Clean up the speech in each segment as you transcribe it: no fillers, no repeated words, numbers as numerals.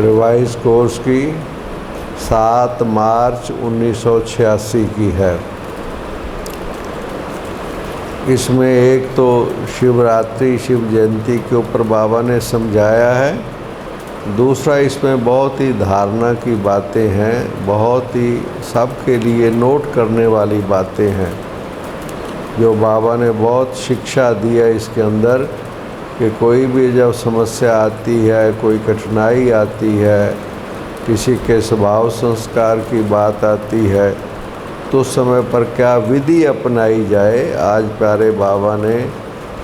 Revise course की 7 मार्च 1986 की है। इसमें एक तो शिवरात्रि शिव जयंती के ऊपर बाबा ने समझाया है, दूसरा इसमें बहुत ही धारणा की बातें हैं, बहुत ही सबके लिए नोट करने वाली बातें हैं, जो बाबा ने बहुत शिक्षा दी है इसके अंदर कि कोई भी जब समस्या आती है, कोई कठिनाई आती है, किसी के स्वभाव संस्कार की बात आती है, तो उस समय पर क्या विधि अपनाई जाए। आज प्यारे बाबा ने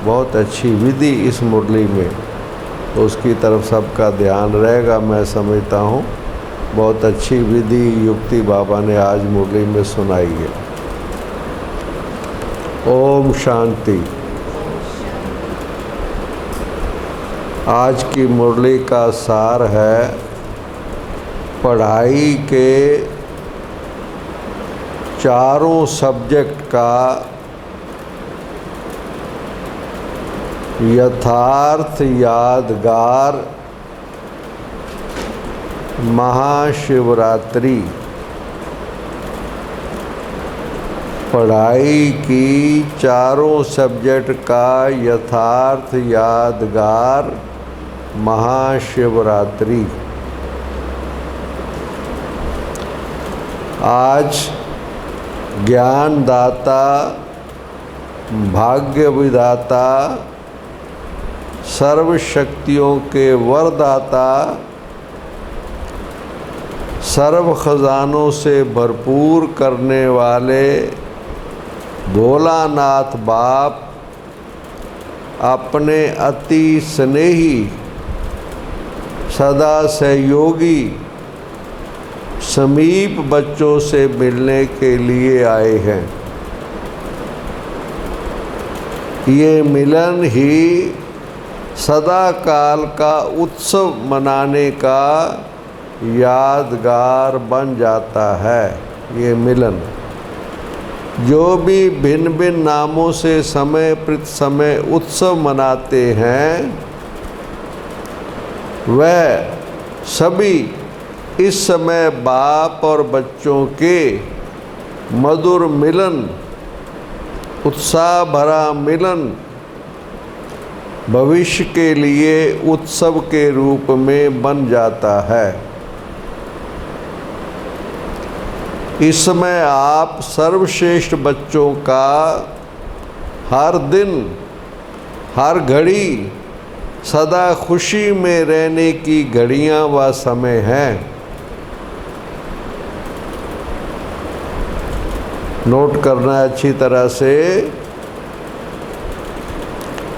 बहुत अच्छी विधि इस मुरली में, तो उसकी तरफ सबका ध्यान रहेगा मैं समझता हूँ। बहुत अच्छी विधि युक्ति बाबा ने आज मुरली में सुनाई है। ओम शांति। आज की मुरली का सार है पढ़ाई के चारों सब्जेक्ट का यथार्थ यादगार महाशिवरात्रि। पढ़ाई की चारों सब्जेक्ट का यथार्थ यादगार महाशिवरात्रि। आज ज्ञानदाता, भाग्य विधाता, सर्व शक्तियों के वरदाता, सर्व खजानों से भरपूर करने वाले भोलानाथ बाप अपने अति स्नेही, सदा सहयोगी, समीप बच्चों से मिलने के लिए आए हैं। ये मिलन ही सदा काल का उत्सव मनाने का यादगार बन जाता है। ये मिलन जो भी भिन्न भिन्न नामों से समय प्रति समय उत्सव मनाते हैं, वह सभी इस समय बाप और बच्चों के मधुर मिलन, उत्साह भरा मिलन भविष्य के लिए उत्सव के रूप में बन जाता है। इस समय आप सर्वश्रेष्ठ बच्चों का हर दिन, हर घड़ी सदा खुशी में रहने की घड़ियां व समय हैं। नोट करना अच्छी तरह से।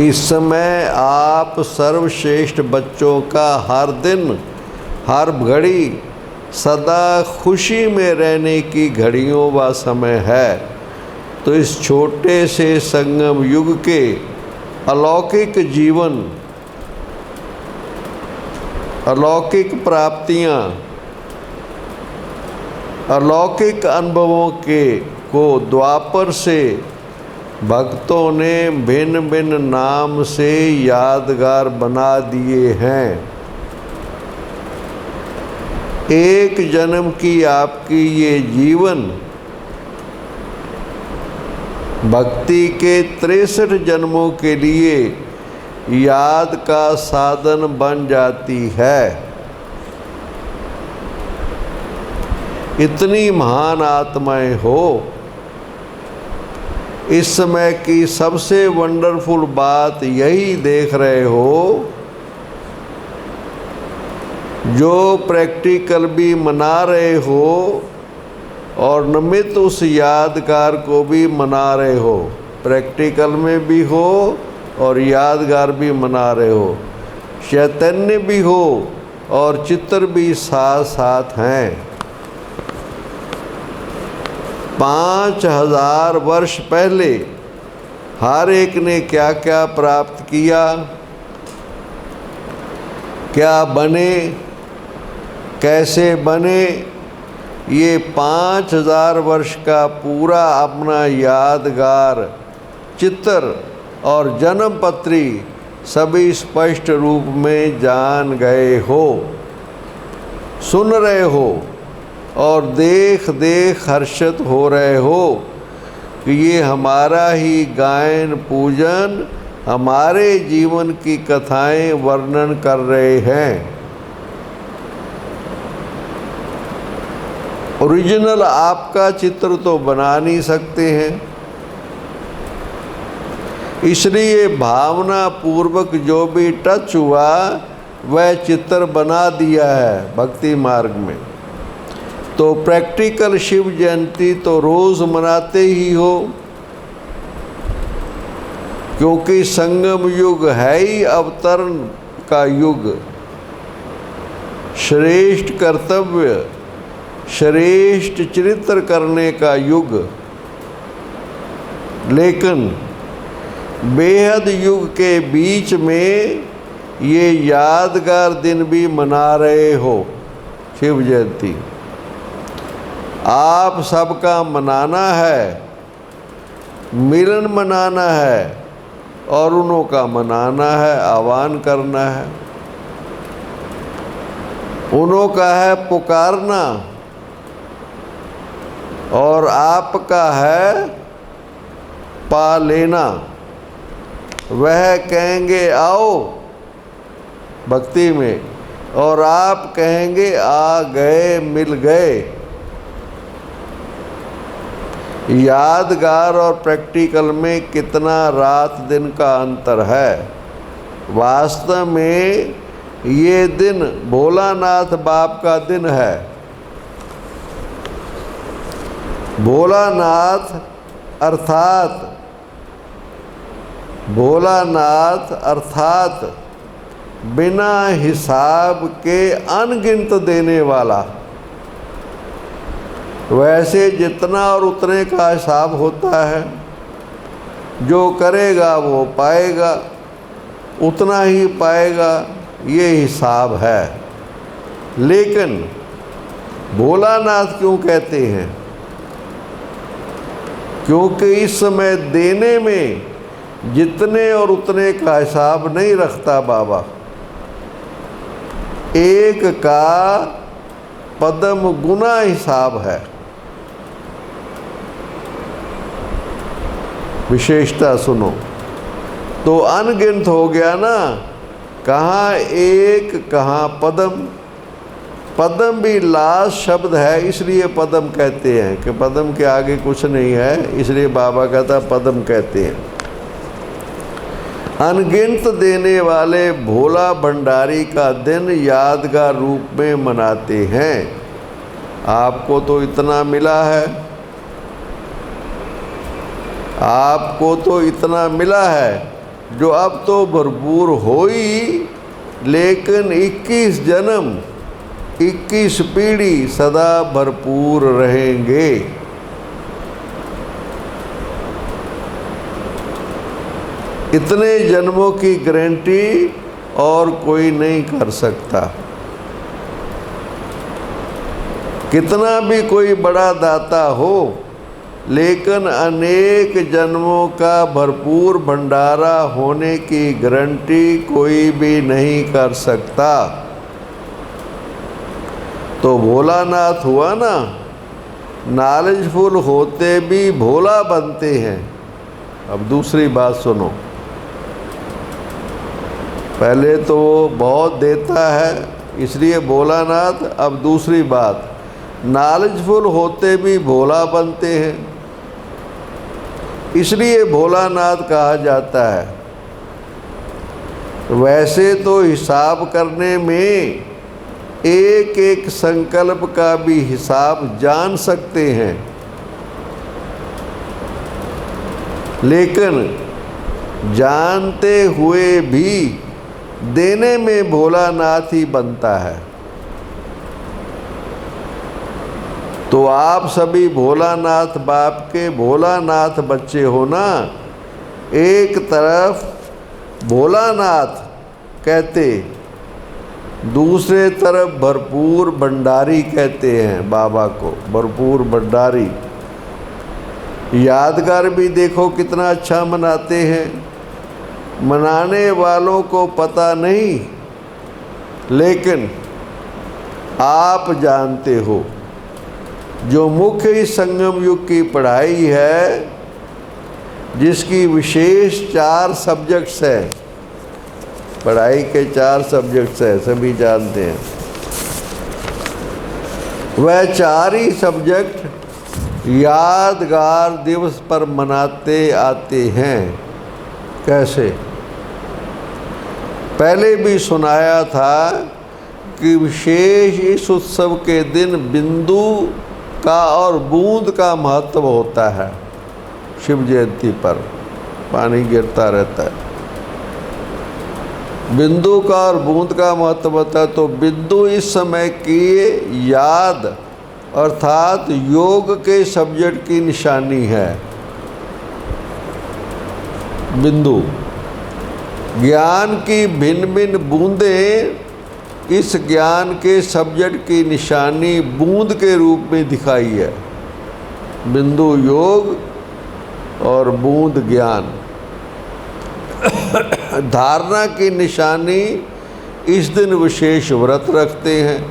इस समय आप सर्वश्रेष्ठ बच्चों का हर दिन, हर घड़ी सदा खुशी में रहने की घड़ियों व समय है। तो इस छोटे से संगम युग के अलौकिक जीवन, अलौकिक प्राप्तियां, अलौकिक अनुभवों को द्वापर से भक्तों ने भिन्न भिन्न नाम से यादगार बना दिए हैं। एक जन्म की आपकी ये जीवन भक्ति के 63 जन्मों के लिए याद का साधन बन जाती है। इतनी महान आत्माएं हो। इस समय की सबसे वंडरफुल बात यही देख रहे हो, जो प्रैक्टिकल भी मना रहे हो और निमित्त उस यादगार को भी मना रहे हो। प्रैक्टिकल में भी हो और यादगार भी मना रहे हो। चैतन्य भी हो और चित्र भी साथ साथ हैं। 5000 वर्ष पहले हर एक ने क्या क्या प्राप्त किया, क्या बने, कैसे बने, ये 5000 वर्ष का पूरा अपना यादगार चित्र और जन्म पत्री सभी स्पष्ट रूप में जान गए हो। सुन रहे हो और देख देख हर्षित हो रहे हो कि ये हमारा ही गायन पूजन, हमारे जीवन की कथाएं वर्णन कर रहे हैं। ओरिजिनल आपका चित्र तो बना नहीं सकते हैं, इसलिए भावना पूर्वक जो भी टच हुआ वह चित्र बना दिया है भक्ति मार्ग में। तो प्रैक्टिकल शिव जयंती तो रोज़ मनाते ही हो, क्योंकि संगम युग है ही अवतरण का युग, श्रेष्ठ कर्तव्य, श्रेष्ठ चरित्र करने का युग। लेकिन बेहद युग के बीच में ये यादगार दिन भी मना रहे हो शिव जयंती। आप सबका मनाना है, मिलन मनाना है और उन्हों का मनाना है, आह्वान करना है। उन्हों का है पुकारना और आपका है पा लेना। वह कहेंगे आओ भक्ति में और आप कहेंगे आ गए, मिल गए। यादगार और प्रैक्टिकल में कितना रात दिन का अंतर है। वास्तव में ये दिन भोलानाथ बाप का दिन है। भोलानाथ अर्थात बिना हिसाब के अनगिनत देने वाला। वैसे जितना और उतने का हिसाब होता है, जो करेगा वो पाएगा, उतना ही पाएगा, ये हिसाब है। लेकिन भोलानाथ क्यों कहते हैं? क्योंकि इस समय देने में जितने और उतने का हिसाब नहीं रखता बाबा। एक का पदम गुना हिसाब है। विशेषता सुनो तो अनगिनत हो गया ना, कहाँ एक कहाँ पदम। पदम भी लास्ट शब्द है, इसलिए पदम कहते हैं कि पदम के आगे कुछ नहीं है, इसलिए बाबा कहता पदम कहते हैं। अनगिनत देने वाले भोला भंडारी का दिन यादगार रूप में मनाते हैं। आपको तो इतना मिला है, आपको तो इतना मिला है जो अब तो भरपूर हो ही, लेकिन 21 जन्म 21 पीढ़ी सदा भरपूर रहेंगे। इतने जन्मों की गारंटी और कोई नहीं कर सकता। कितना भी कोई बड़ा दाता हो, लेकिन अनेक जन्मों का भरपूर भंडारा होने की गारंटी कोई भी नहीं कर सकता। तो भोलानाथ हुआ ना, नॉलेजफुल होते भी भोला बनते हैं। अब दूसरी बात सुनो, पहले तो वो बहुत देता है इसलिए भोलानाथ। अब दूसरी बात, नॉलेजफुल होते भी भोला बनते हैं, इसलिए भोलानाथ कहा जाता है। वैसे तो हिसाब करने में एक एक संकल्प का भी हिसाब जान सकते हैं, लेकिन जानते हुए भी देने में भोलानाथ ही बनता है। तो आप सभी भोलानाथ बाप के भोलानाथ बच्चे हो ना। एक तरफ भोलानाथ कहते, दूसरे तरफ भरपूर भंडारी कहते हैं बाबा को, भरपूर भंडारी। यादगार भी देखो कितना अच्छा मनाते हैं। मनाने वालों को पता नहीं, लेकिन आप जानते हो। जो मुख्य इस संगम युग की पढ़ाई है, जिसकी विशेष 4 सब्जेक्ट्स हैं, पढ़ाई के 4 सब्जेक्ट्स हैं, सभी जानते हैं। वह 4 ही सब्जेक्ट यादगार दिवस पर मनाते आते हैं। कैसे? पहले भी सुनाया था कि विशेष इस उत्सव के दिन बिंदु का और बूंद का महत्व होता है। शिव जयंती पर पानी गिरता रहता है, बिंदु का और बूंद का महत्व होता है। तो बिंदु इस समय की याद अर्थात योग के सब्जेक्ट की निशानी है। बिंदु ज्ञान की भिन्न भिन्न बूंदें इस ज्ञान के सब्जेक्ट की निशानी बूंद के रूप में दिखाई है। बिंदु योग और बूंद ज्ञान। धारणा की निशानी इस दिन विशेष व्रत रखते हैं।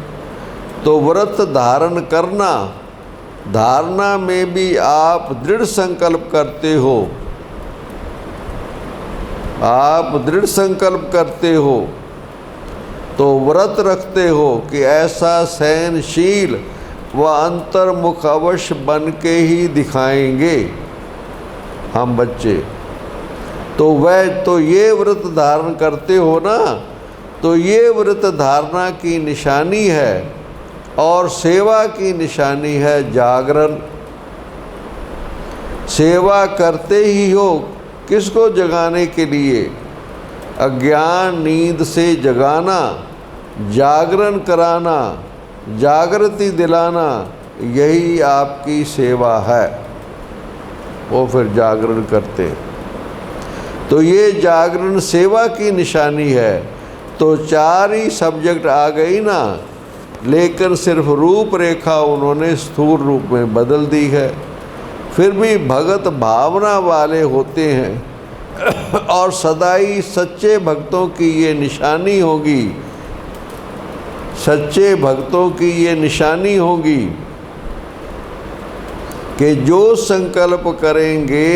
तो व्रत धारण करना, धारणा में भी आप दृढ़ संकल्प करते हो, आप दृढ़ संकल्प करते हो, तो व्रत रखते हो कि ऐसा सहनशील व अंतर्मुख अवश्य बन के ही दिखाएंगे हम बच्चे। तो ये व्रत धारण करते हो ना, तो ये व्रत धारणा की निशानी है और सेवा की निशानी है जागरण। सेवा करते ही हो, किसको जगाने के लिए? अज्ञान नींद से जगाना, जागरण कराना, जागृति दिलाना, यही आपकी सेवा है। वो फिर जागरण करते हैं। तो ये जागरण सेवा की निशानी है। तो 4 ही सब्जेक्ट आ गई ना, लेकिन सिर्फ रूपरेखा उन्होंने स्थूल रूप में बदल दी है। फिर भी भगत भावना वाले होते हैं और सदा ही सच्चे भक्तों की ये निशानी होगी, सच्चे भक्तों की ये निशानी होगी कि जो संकल्प करेंगे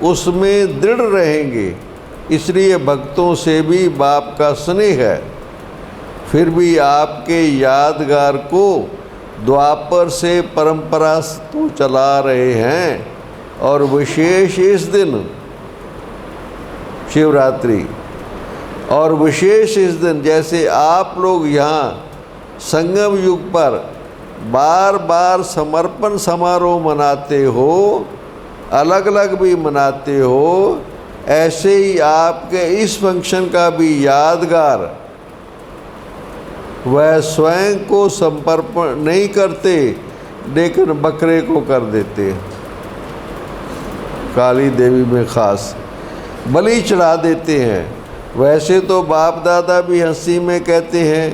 उसमें दृढ़ रहेंगे। इसलिए भक्तों से भी बाप का स्नेह है। फिर भी आपके यादगार को द्वापर से परंपरा तो चला रहे हैं, और विशेष इस दिन शिवरात्रि, और विशेष इस दिन जैसे आप लोग यहाँ संगम युग पर बार बार समर्पण समारोह मनाते हो, अलग अलग भी मनाते हो, ऐसे ही आपके इस फंक्शन का भी यादगार वह स्वयं को समर्पण नहीं करते, लेकिन बकरे को कर देते। काली देवी में खास बलि चढ़ा देते हैं। वैसे तो बाप दादा भी हंसी में कहते हैं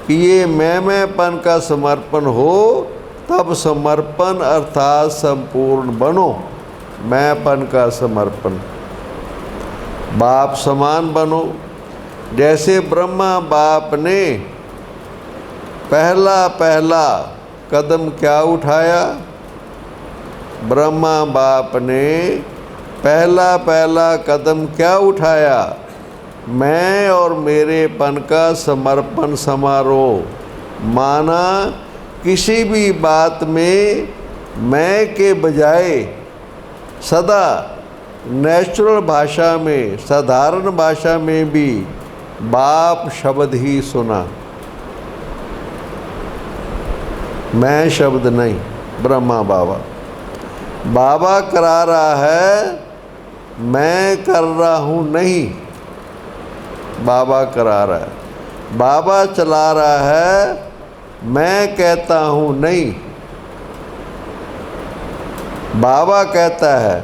कि ये मैंपन का समर्पण हो, तब समर्पण अर्थात संपूर्ण बनो। मैंपन का समर्पण, बाप समान बनो। जैसे ब्रह्मा बाप ने पहला कदम क्या उठाया? ब्रह्मा बाप ने पहला कदम क्या उठाया? मैं और मेरेपन का समर्पण समारोह। माना किसी भी बात में मैं के बजाय सदा नेचुरल भाषा में, साधारण भाषा में भी बाप शब्द ही सुना, मैं शब्द नहीं। ब्रह्मा बाबा करा रहा है, मैं कर रहा हूँ नहीं। बाबा करा रहा है, बाबा चला रहा है, मैं कहता हूँ नहीं। बाबा कहता है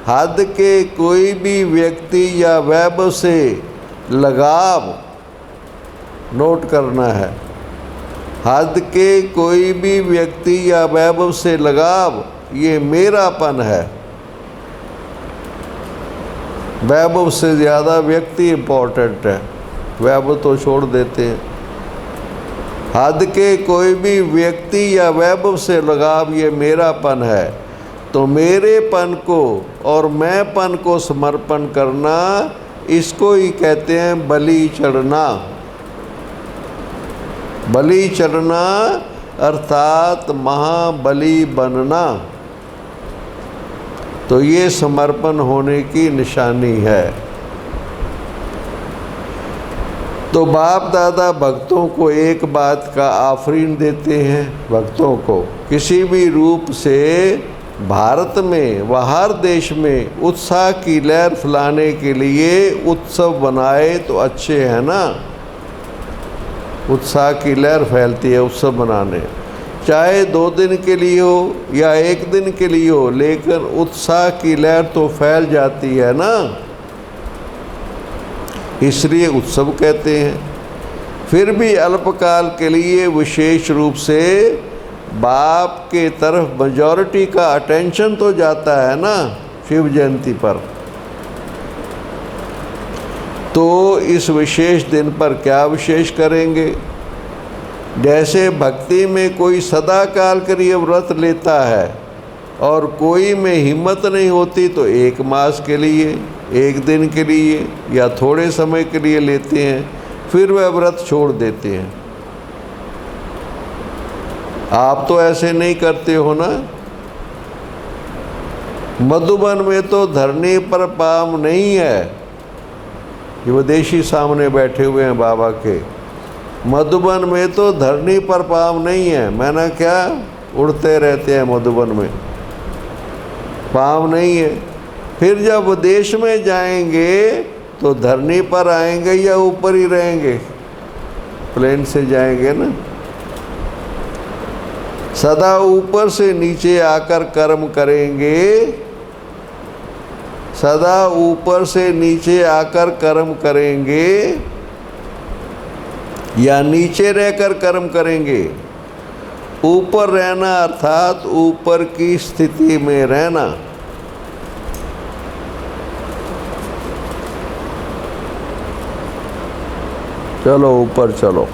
हद के कोई भी व्यक्ति या वैभव से लगाव नोट करना है। हद के कोई भी व्यक्ति या वैभव से लगाव, ये मेरापन है। वैभव से ज़्यादा व्यक्ति इम्पोर्टेंट है। वैभव तो छोड़ देते हैं, हद के कोई भी व्यक्ति या वैभव से लगाव ये मेरापन है, तो मेरेपन को और मैंपन को समर्पण करना, इसको ही कहते हैं बलि चढ़ना। बलि चढ़ना अर्थात महाबली बनना, तो ये समर्पण होने की निशानी है। तो बाप दादा भक्तों को एक बात का आफरीन देते हैं, भक्तों को किसी भी रूप से भारत में व हर देश में उत्साह की लहर फैलाने के लिए उत्सव बनाए तो अच्छे हैं ना। उत्साह की लहर फैलती है उत्सव बनाने, चाहे 2 दिन के लिए हो या 1 दिन के लिए हो, लेकिन उत्साह की लहर तो फैल जाती है ना, इसलिए उत्सव कहते हैं। फिर भी अल्पकाल के लिए विशेष रूप से बाप के तरफ मेजॉरिटी का अटेंशन तो जाता है ना शिव जयंती पर। तो इस विशेष दिन पर क्या विशेष करेंगे? जैसे भक्ति में कोई सदा काल के लिए व्रत लेता है और कोई में हिम्मत नहीं होती तो 1 मास के लिए, 1 दिन के लिए या थोड़े समय के लिए लेते हैं, फिर वह व्रत छोड़ देते हैं। आप तो ऐसे नहीं करते हो ना। मधुबन में तो धरनी पर पाम नहीं है। ये विदेशी सामने बैठे हुए हैं बाबा के। मधुबन में तो धरनी पर पाम नहीं है। मैंने क्या, उड़ते रहते हैं मधुबन में, पाम नहीं है। फिर जब विदेश में जाएंगे तो धरनी पर आएंगे या ऊपर ही रहेंगे? प्लेन से जाएंगे ना। सदा ऊपर से नीचे आकर कर्म करेंगे, सदा ऊपर से नीचे आकर कर्म करेंगे या नीचे रहकर कर्म करेंगे। ऊपर रहना अर्थात ऊपर की स्थिति में रहना। चलो ऊपर चलो।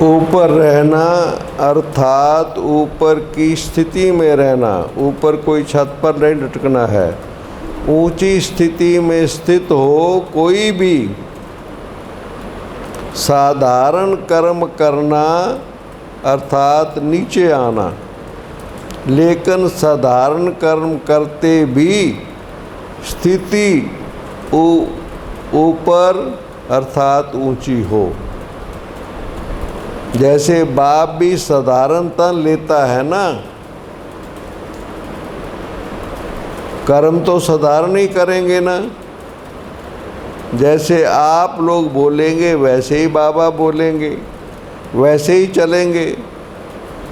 ऊपर रहना अर्थात ऊपर की स्थिति में रहना, ऊपर कोई छत पर नहीं लटकना है। ऊंची स्थिति में स्थित हो कोई भी साधारण कर्म करना अर्थात नीचे आना, लेकिन साधारण कर्म करते भी स्थिति ऊपर अर्थात ऊंची हो। जैसे बाप भी साधारण तन लेता है ना, कर्म तो साधारण ही करेंगे ना। जैसे आप लोग बोलेंगे वैसे ही बाबा बोलेंगे, वैसे ही चलेंगे।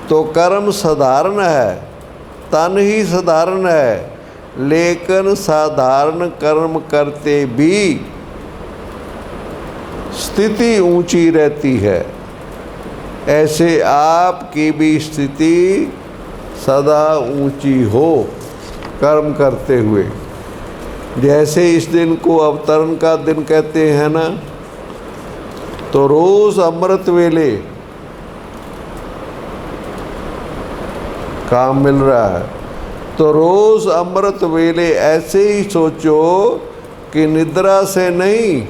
तो कर्म साधारण है, तन ही साधारण है, लेकिन साधारण कर्म करते भी स्थिति ऊंची रहती है। ऐसे आपकी भी स्थिति सदा ऊंची हो कर्म करते हुए। जैसे इस दिन को अवतरण का दिन कहते हैं ना, तो रोज अमृत वेले काम मिल रहा है, तो रोज अमृत वेले ऐसे ही सोचो कि निद्रा से नहीं,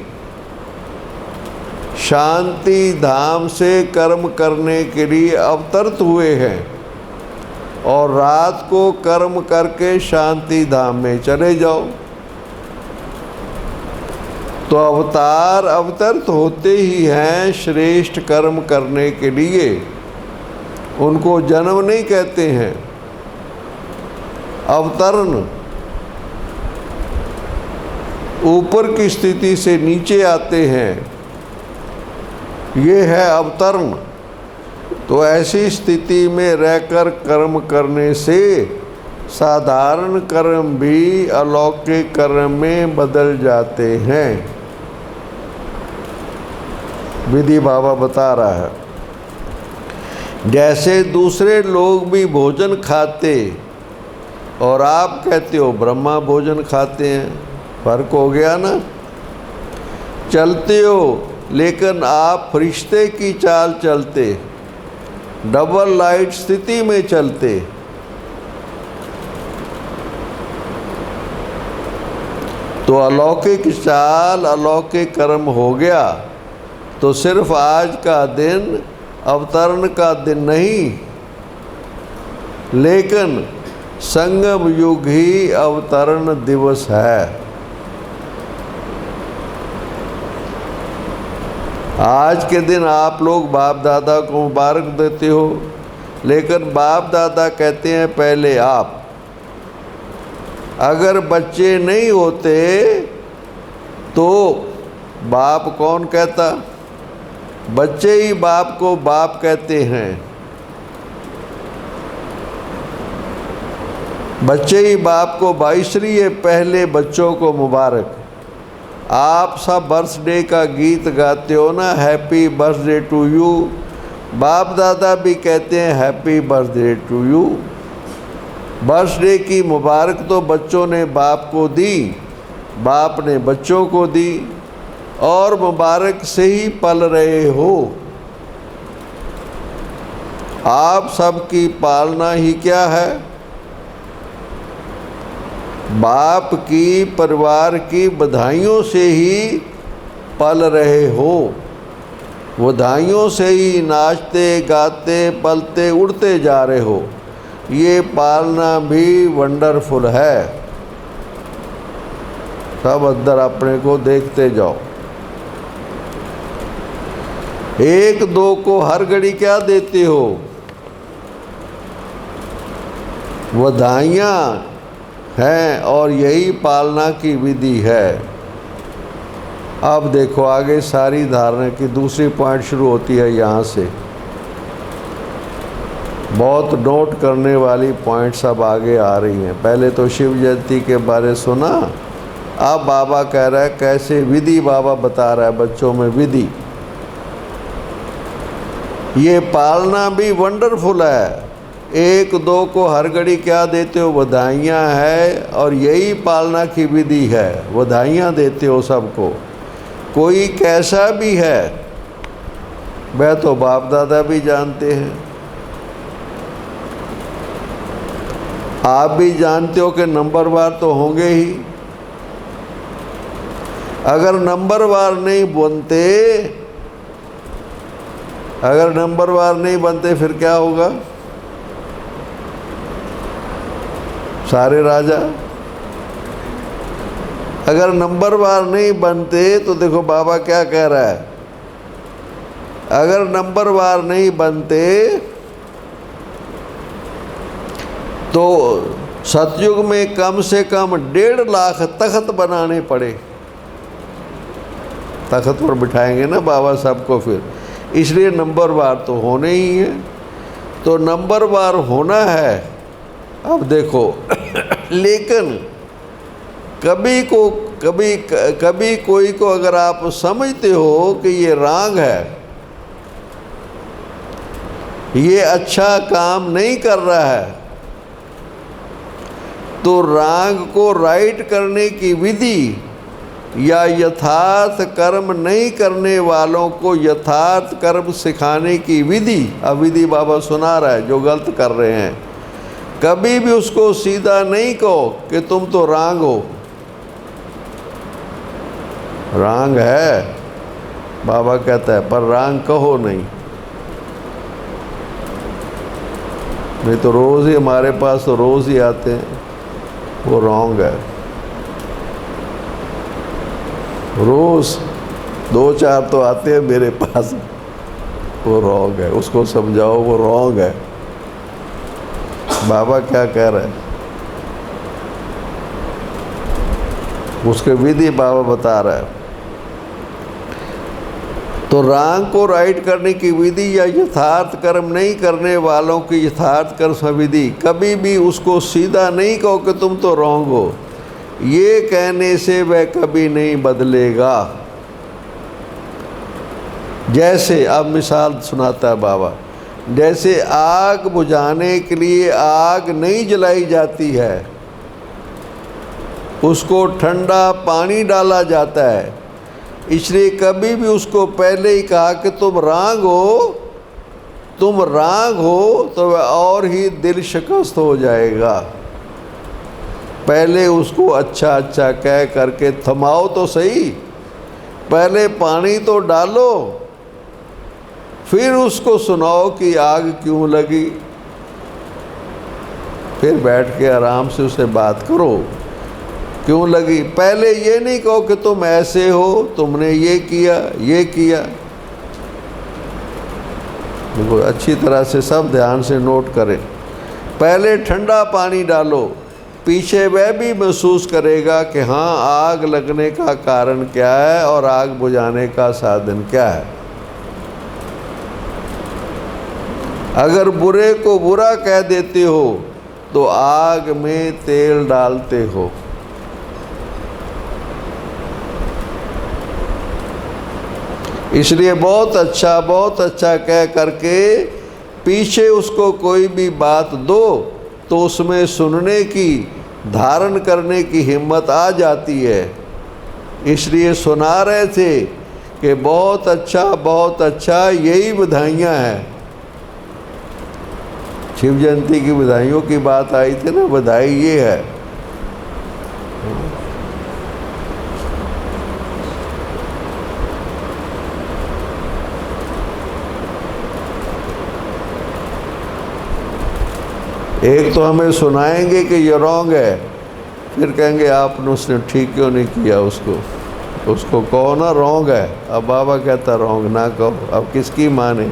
शांति धाम से कर्म करने के लिए अवतरित हुए हैं और रात को कर्म करके शांति धाम में चले जाओ। तो अवतार अवतरित होते ही हैं श्रेष्ठ कर्म करने के लिए, उनको जन्म नहीं कहते हैं, अवतरण। ऊपर की स्थिति से नीचे आते हैं, ये है अवतरण। तो ऐसी स्थिति में रहकर कर्म करने से साधारण कर्म भी अलौकिक कर्म में बदल जाते हैं। विधि बाबा बता रहा है। जैसे दूसरे लोग भी भोजन खाते और आप कहते हो ब्रह्मा भोजन खाते हैं, फर्क हो गया ना। चलते हो लेकिन आप फरिश्ते की चाल चलते, डबल लाइट स्थिति में चलते। तो अलौकिक चाल अलौकिक कर्म हो गया। तो सिर्फ आज का दिन अवतरण का दिन नहीं, लेकिन संगम युग ही अवतरण दिवस है। आज के दिन आप लोग बाप दादा को मुबारक देते हो, लेकिन बाप दादा कहते हैं पहले आप। अगर बच्चे नहीं होते तो बाप कौन कहता? बच्चे ही बाप को बाप कहते हैं। बच्चे ही बाप को इसलिए पहले बच्चों को मुबारक। आप सब बर्थडे का गीत गाते हो ना, हैप्पी बर्थडे टू यू। बाप दादा भी कहते हैं happy birthday to you. Birthday की मुबारक तो बच्चों ने बाप को दी, बाप ने बच्चों को दी, और मुबारक से ही पल रहे हो। आप सबकी पालना ही क्या है? बाप की परिवार की बधाइयों से ही पल रहे हो। बधाइयों से ही नाचते गाते पलते उड़ते जा रहे हो। ये पालना भी वंडरफुल है। सब अंदर अपने को देखते जाओ। एक दो को हर घड़ी क्या देते हो? बधाइयाँ हैं, और यही पालना की विधि है। अब देखो आगे सारी धारणा की दूसरी पॉइंट शुरू होती है यहाँ से। बहुत नोट करने वाली पॉइंट सब आगे आ रही हैं। पहले तो शिव जयंती के बारे सुना, अब बाबा कह रहा है कैसे विधि बाबा बता रहा है बच्चों में विधि। ये पालना भी वंडरफुल है। एक दो को हर घड़ी क्या देते हो? बधाइयाँ है, और यही पालना की विधि है। बधाइयाँ देते हो सबको। कोई कैसा भी है, वह तो बाप दादा भी जानते हैं, आप भी जानते हो कि नंबरवार तो होंगे ही। अगर नंबरवार नहीं बनते, अगर नंबरवार नहीं बनते फिर क्या होगा? सारे राजा अगर नंबरवार नहीं बनते तो देखो बाबा क्या कह रहा है, अगर नंबरवार नहीं बनते तो सतयुग में कम से कम 1.5 लाख तख्त बनाने पड़े। तख्त पर बिठाएंगे ना बाबा सबको, फिर इसलिए नंबरवार तो होने ही है। तो नंबरवार होना है। अब देखो लेकिन कभी कोई को अगर आप समझते हो कि ये रांग है, ये अच्छा काम नहीं कर रहा है, तो रांग को राइट करने की विधि या यथार्थ कर्म नहीं करने वालों को यथार्थ कर्म सिखाने की विधि, अविधि बाबा सुना रहा है जो गलत कर रहे हैं। कभी भी उसको सीधा नहीं कहो कि तुम तो रांग हो। रांग है बाबा कहता है, पर रांग कहो नहीं। नहीं तो रोज़ ही हमारे पास तो रोज़ ही आते हैं, वो रॉन्ग है। रोज़ 2-4 तो आते हैं मेरे पास, वो रॉन्ग है, उसको समझाओ वो रॉन्ग है। बाबा क्या कह रहे हैं, उसके विधि बाबा बता रहा है। तो रांग को राइट करने की विधि या यथार्थ कर्म नहीं करने वालों की यथार्थ कर्म विधि, कभी भी उसको सीधा नहीं कहो कि तुम तो रॉन्ग हो। ये कहने से वह कभी नहीं बदलेगा। जैसे अब मिसाल सुनाता है बाबा, जैसे आग बुझाने के लिए आग नहीं जलाई जाती है, उसको ठंडा पानी डाला जाता है। इसलिए कभी भी उसको पहले ही कहा कि तुम रांग हो, तुम रांग हो, तो वह और ही दिल शिकस्त हो जाएगा। पहले उसको अच्छा अच्छा कह करके थमाओ तो सही, पहले पानी तो डालो, फिर उसको सुनाओ कि आग क्यों लगी। फिर बैठ के आराम से उससे बात करो, क्यों लगी। पहले ये नहीं कहो कि तुम ऐसे हो, तुमने ये किया ये किया। देखो अच्छी तरह से सब ध्यान से नोट करें। पहले ठंडा पानी डालो, पीछे वह भी महसूस करेगा कि हाँ आग लगने का कारण क्या है और आग बुझाने का साधन क्या है। अगर बुरे को बुरा कह देते हो तो आग में तेल डालते हो। इसलिए बहुत अच्छा कह करके पीछे उसको कोई भी बात दो तो उसमें सुनने की, धारण करने की हिम्मत आ जाती है। इसलिए सुना रहे थे कि बहुत अच्छा, यही बधाइयाँ हैं। शिव जयंती की बधाइयों की बात आई थी ना, बधाई ये है। एक तो हमें सुनाएंगे कि ये रॉन्ग है, फिर कहेंगे आपने उसने ठीक क्यों नहीं किया। उसको कहो ना रॉन्ग है। अब बाबा कहता रॉन्ग ना कहो, अब किसकी माने।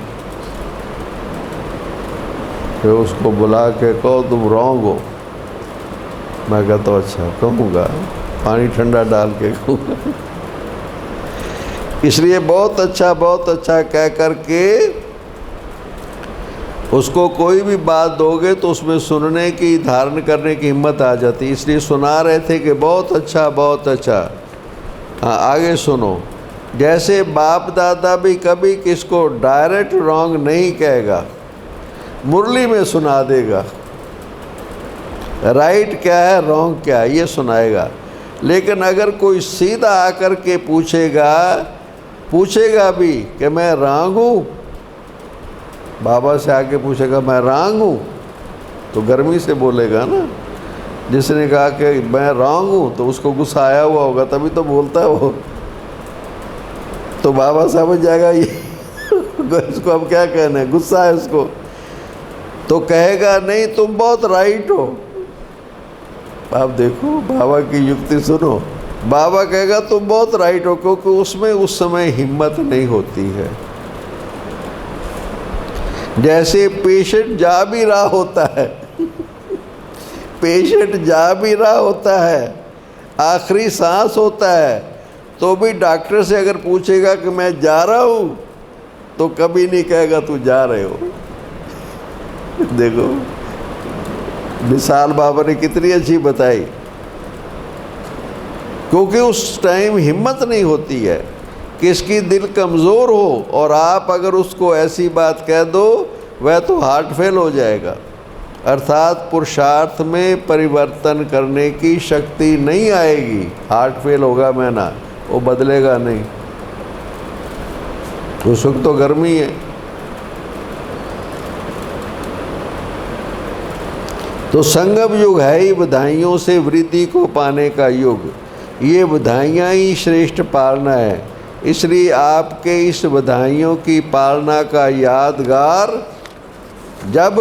फिर उसको बुला के कहो तुम रॉन्ग हो। मैं कहता हूँ अच्छा कहूँगा, पानी ठंडा डाल के कहूँगा। इसलिए बहुत अच्छा कह करके उसको कोई भी बात दोगे तो उसमें सुनने की, धारण करने की हिम्मत आ जाती। इसलिए सुना रहे थे कि बहुत अच्छा। हाँ आगे सुनो। जैसे बाप दादा भी कभी किसको डायरेक्ट रॉन्ग नहीं कहेगा, मुरली में सुना देगा राइट क्या है रॉन्ग क्या है ये सुनाएगा। लेकिन अगर कोई सीधा आकर के पूछेगा भी कि मैं रॉन्ग हूँ बाबा से आके पूछेगा मैं रॉन्ग हूँ तो गर्मी से बोलेगा ना। जिसने कहा कि मैं रॉन्ग हूँ तो उसको गुस्सा आया हुआ होगा, तभी तो बोलता है वो। तो बाबा समझ जाएगा ये इसको अब क्या कहना है, गुस्सा है उसको, तो कहेगा नहीं तुम बहुत राइट हो। आप देखो बाबा की युक्ति सुनो, बाबा कहेगा तुम बहुत राइट हो, क्योंकि उसमें उस समय हिम्मत नहीं होती है। जैसे पेशेंट जा भी रहा होता है पेशेंट जा भी रहा होता है, आखिरी सांस होता है, तो भी डॉक्टर से अगर पूछेगा कि मैं जा रहा हूँ तो कभी नहीं कहेगा तू जा रहे हो। देखो मिसाल बाबा ने कितनी अच्छी बताई, क्योंकि उस टाइम हिम्मत नहीं होती है। किसकी दिल कमज़ोर हो और आप अगर उसको ऐसी बात कह दो, वह तो हार्ट फेल हो जाएगा। अर्थात पुरुषार्थ में परिवर्तन करने की शक्ति नहीं आएगी, हार्ट फेल होगा मैं ना, वो बदलेगा नहीं। उस वक्त तो गर्मी है। तो संगम युग है ही बधाइयों से वृद्धि को पाने का युग। ये बधाइयाँ ही श्रेष्ठ पालना है, इसलिए आपके इस बधाइयों की पालना का यादगार जब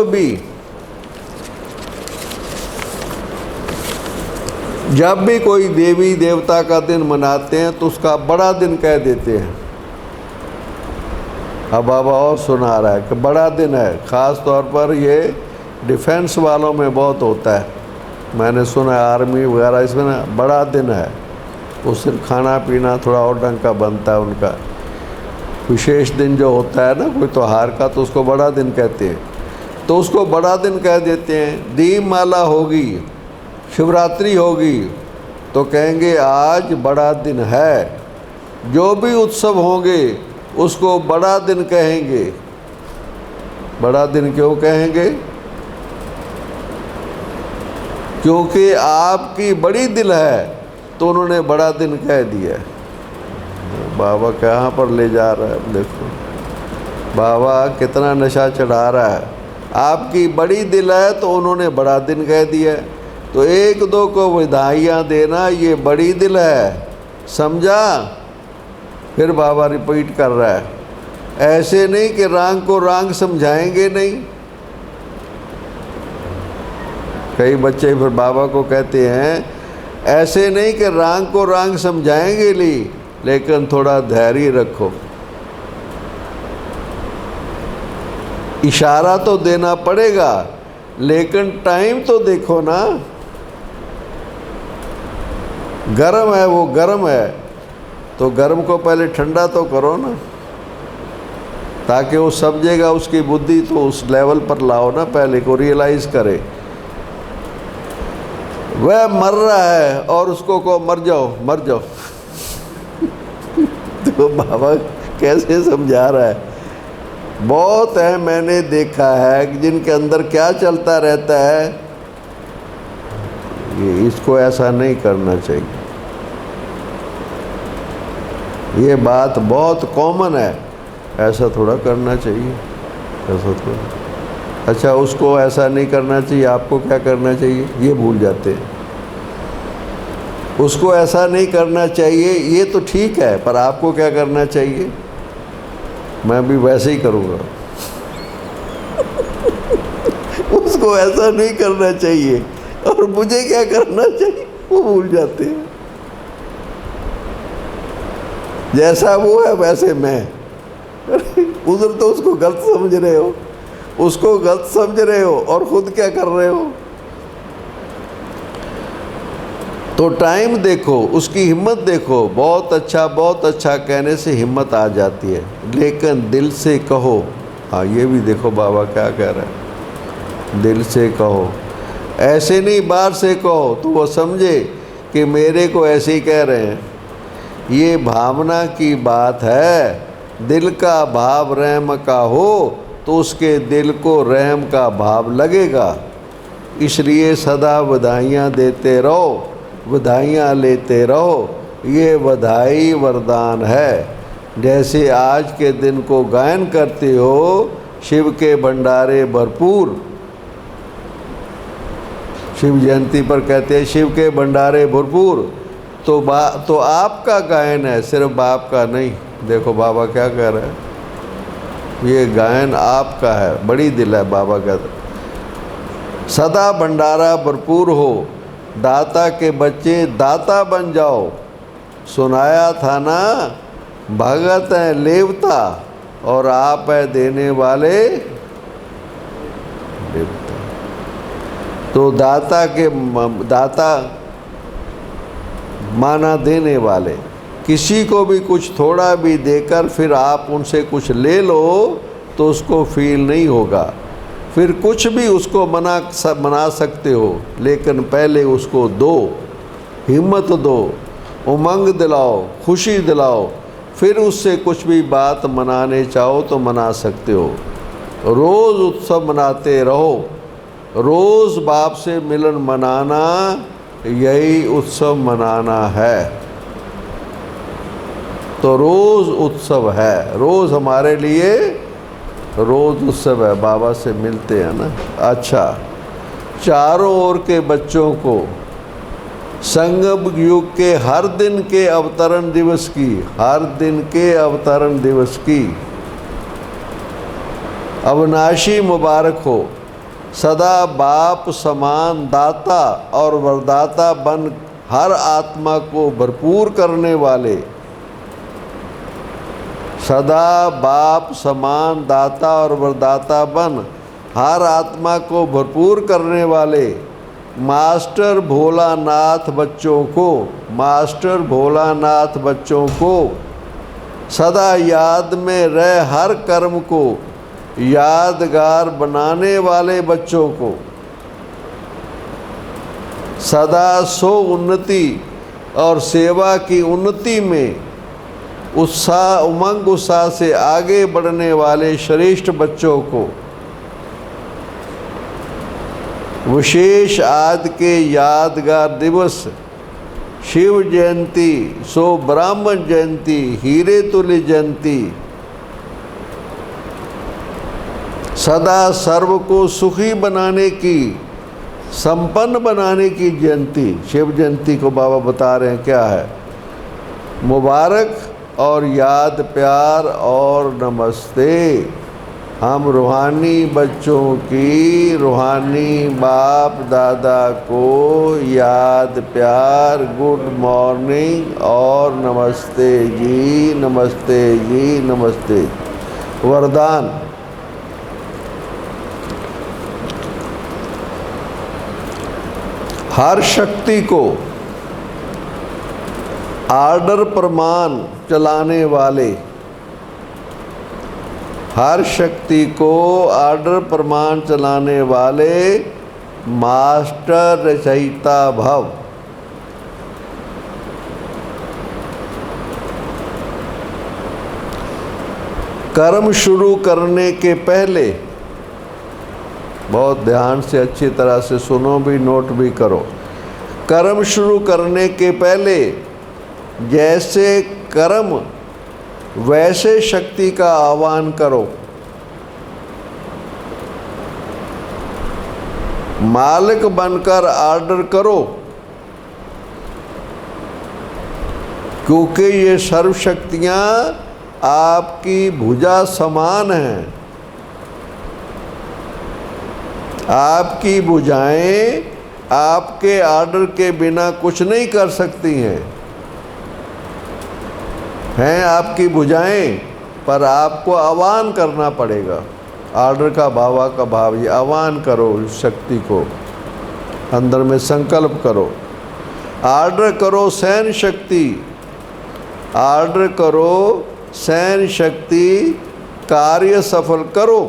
भी कोई देवी देवता का दिन मनाते हैं तो उसका बड़ा दिन कह देते हैं। अब बाबा और सुना रहा है कि बड़ा दिन है। ख़ास तौर पर ये डिफेंस वालों में बहुत होता है, मैंने सुना है आर्मी वगैरह, इसमें ना बड़ा दिन है। उस दिन खाना पीना थोड़ा और ढंग का बनता है उनका। विशेष दिन जो होता है ना कोई त्योहार का, तो उसको बड़ा दिन कहते हैं, तो उसको बड़ा दिन कह देते हैं। दीपमाला होगी, शिवरात्रि होगी, तो कहेंगे आज बड़ा दिन है। जो भी उत्सव होंगे उसको बड़ा दिन कहेंगे। बड़ा दिन क्यों कहेंगे? क्योंकि आपकी बड़ी दिल है, तो उन्होंने बड़ा दिन कह दिया। बाबा कहाँ पर ले जा रहा है, देखो बाबा कितना नशा चढ़ा रहा है। आपकी बड़ी दिल है तो उन्होंने बड़ा दिन कह दिया। तो एक दो को बधाइयाँ देना, ये बड़ी दिल है, समझा? फिर बाबा रिपीट कर रहा है, ऐसे नहीं कि रांग को रांग समझाएंगे नहीं। कई बच्चे फिर बाबा को कहते हैं ऐसे नहीं कि रांग को रांग समझाएंगे लेकिन थोड़ा धैर्य रखो। इशारा तो देना पड़ेगा, लेकिन टाइम तो देखो ना। गर्म है वो, गर्म है तो गर्म को पहले ठंडा तो करो ना, ताकि वो समझेगा। उसकी बुद्धि तो उस लेवल पर लाओ ना, पहले को रियलाइज़ करे। वह मर रहा है और उसको कहो मर जाओ मर जाओ तो बाबा कैसे समझा रहा है। बहुत है, मैंने देखा है कि जिनके अंदर क्या चलता रहता है, ये इसको ऐसा नहीं करना चाहिए। ये बात बहुत कॉमन है, ऐसा थोड़ा करना चाहिए, ऐसा थोड़ा। अच्छा, उसको ऐसा नहीं करना चाहिए, आपको क्या करना चाहिए ये भूल जाते हैं। उसको ऐसा नहीं करना चाहिए ये तो ठीक है, पर आपको क्या करना चाहिए? मैं भी वैसे ही करूँगा उसको ऐसा नहीं करना चाहिए और मुझे क्या करना चाहिए वो भूल जाते हैं। जैसा वो है वैसे मैं उधर तो उसको गलत समझ रहे हो, उसको गलत समझ रहे हो और खुद क्या कर रहे हो। तो टाइम देखो, उसकी हिम्मत देखो। बहुत अच्छा कहने से हिम्मत आ जाती है, लेकिन दिल से कहो। हाँ, ये भी देखो बाबा क्या कह रहा है, दिल से कहो। ऐसे नहीं बाहर से कहो तो वो समझे कि मेरे को ऐसे ही कह रहे हैं। ये भावना की बात है। दिल का भाव रहम का हो तो उसके दिल को रहम का भाव लगेगा। इसलिए सदा बधाइयाँ देते रहो, बधाइयाँ लेते रहो। ये बधाई वरदान है। जैसे आज के दिन को गायन करते हो शिव के भंडारे भरपूर। शिव जयंती पर कहते हैं शिव के भंडारे भरपूर। तो आपका गायन है, सिर्फ बाप का नहीं। देखो बाबा क्या कह रहे हैं, ये गायन आपका है, बड़ी दिल है बाबा का। सदा भंडारा भरपूर हो, दाता के बच्चे दाता बन जाओ। सुनाया था ना, भगत है लेवता और आप है देने वाले देवता। तो दाता माना देने वाले। किसी को भी कुछ थोड़ा भी देकर फिर आप उनसे कुछ ले लो तो उसको फील नहीं होगा। फिर कुछ भी उसको मना सकते हो, लेकिन पहले उसको दो, हिम्मत दो, उमंग दिलाओ, खुशी दिलाओ, फिर उससे कुछ भी बात मनाने चाहो तो मना सकते हो। रोज़ उत्सव मनाते रहो, रोज़ बाप से मिलन मनाना, यही उत्सव मनाना है। तो रोज़ उत्सव है, रोज़ हमारे लिए रोज़ उत्सव है, बाबा से मिलते हैं ना। अच्छा, चारों ओर के बच्चों को संगम युग के हर दिन के अवतरण दिवस की, हर दिन के अवतरण दिवस की अविनाशी मुबारक हो। सदा बाप समान दाता और वरदाता बन हर आत्मा को भरपूर करने वाले। सदा बाप समान दाता और वरदाता बन हर आत्मा को भरपूर करने वाले मास्टर भोलानाथ बच्चों को, मास्टर भोलानाथ बच्चों को सदा याद में रह हर कर्म को यादगार बनाने वाले बच्चों को सदा सो उन्नति और सेवा की उन्नति में उत्साह उमंग उत्साह से आगे बढ़ने वाले श्रेष्ठ बच्चों को विशेष आज के यादगार दिवस शिव जयंती सो ब्राह्मण जयंती हीरे तुल्य जयंती सदा सर्व को सुखी बनाने की संपन्न बनाने की जयंती। शिव जयंती को बाबा बता रहे हैं क्या है, मुबारक और याद प्यार और नमस्ते। हम रूहानी बच्चों की रूहानी बाप दादा को याद प्यार, गुड मॉर्निंग और नमस्ते जी, नमस्ते जी, नमस्ते। वरदान, हर शक्ति को आर्डर प्रमाण चलाने वाले, हर शक्ति को आर्डर प्रमाण चलाने वाले मास्टर रचयिता भव। कर्म शुरू करने के पहले बहुत ध्यान से अच्छी तरह से सुनो भी, नोट भी करो। कर्म शुरू करने के पहले जैसे कर्म वैसे शक्ति का आह्वान करो। मालिक बनकर आर्डर करो, क्योंकि ये सर्व शक्तियाँ आपकी भुजा समान हैं। आपकी भुजाएं आपके आर्डर के बिना कुछ नहीं कर सकती हैं आपकी भुजाएं, पर आपको आह्वान करना पड़ेगा। आर्डर का बाबा का भाव ये, आह्वान करो शक्ति को, अंदर में संकल्प करो। आर्डर करो सहन शक्ति, आर्डर करो सहन शक्ति, कार्य सफल करो।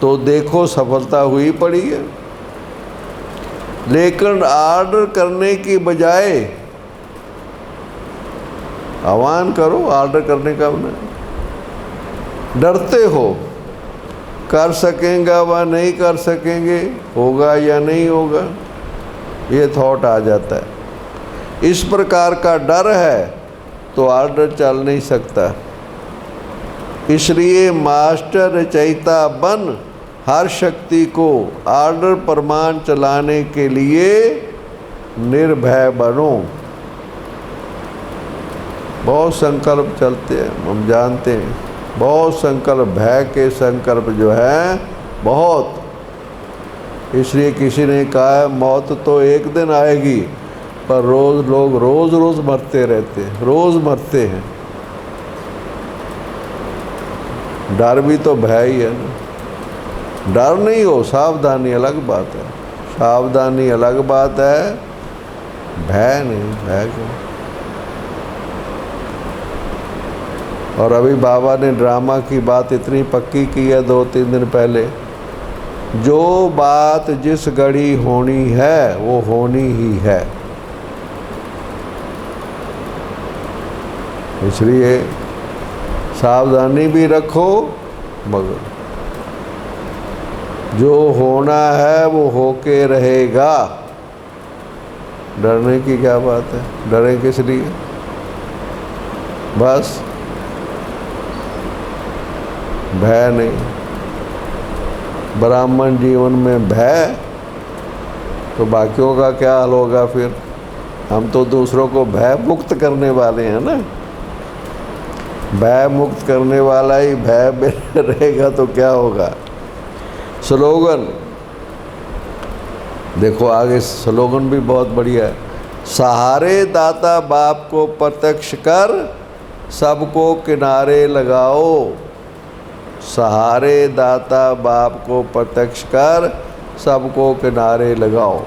तो देखो सफलता हुई पड़ी है। लेकिन आर्डर करने की बजाय आह्वान करो, आर्डर करने का नहीं। डरते हो, कर सकेंगे व नहीं कर सकेंगे, होगा या नहीं होगा, ये थॉट आ जाता है। इस प्रकार का डर है तो आर्डर चल नहीं सकता। इसलिए मास्टर रचयिता बन हर शक्ति को आर्डर प्रमाण चलाने के लिए निर्भय बनो। बहुत संकल्प चलते हैं, हम जानते हैं, बहुत संकल्प, भय के संकल्प जो है बहुत। इसलिए किसी ने कहा है मौत तो एक दिन आएगी, पर लोग रोज मरते रहते हैं, रोज मरते हैं। डर भी तो भय ही है ना। डर नहीं हो, सावधानी अलग बात है, सावधानी अलग बात है, भय नहीं, भय क्यों। और अभी बाबा ने ड्रामा की बात इतनी पक्की की है 2-3 दिन पहले, जो बात जिस घड़ी होनी है वो होनी ही है। इसलिए सावधानी भी रखो, मगर जो होना है वो होके रहेगा। डरने की क्या बात है, डरें किस लिए। बस भय नहीं। ब्राह्मण जीवन में भय, तो बाकियों का क्या हाल होगा फिर। हम तो दूसरों को भय मुक्त करने वाले हैं ना। भय मुक्त करने वाला ही भय में रहेगा तो क्या होगा। स्लोगन देखो, आगे स्लोगन भी बहुत बढ़िया है। सहारे दाता बाप को प्रत्यक्ष कर सबको किनारे लगाओ। सहारे दाता बाप को प्रत्यक्ष कर सबको किनारे लगाओ।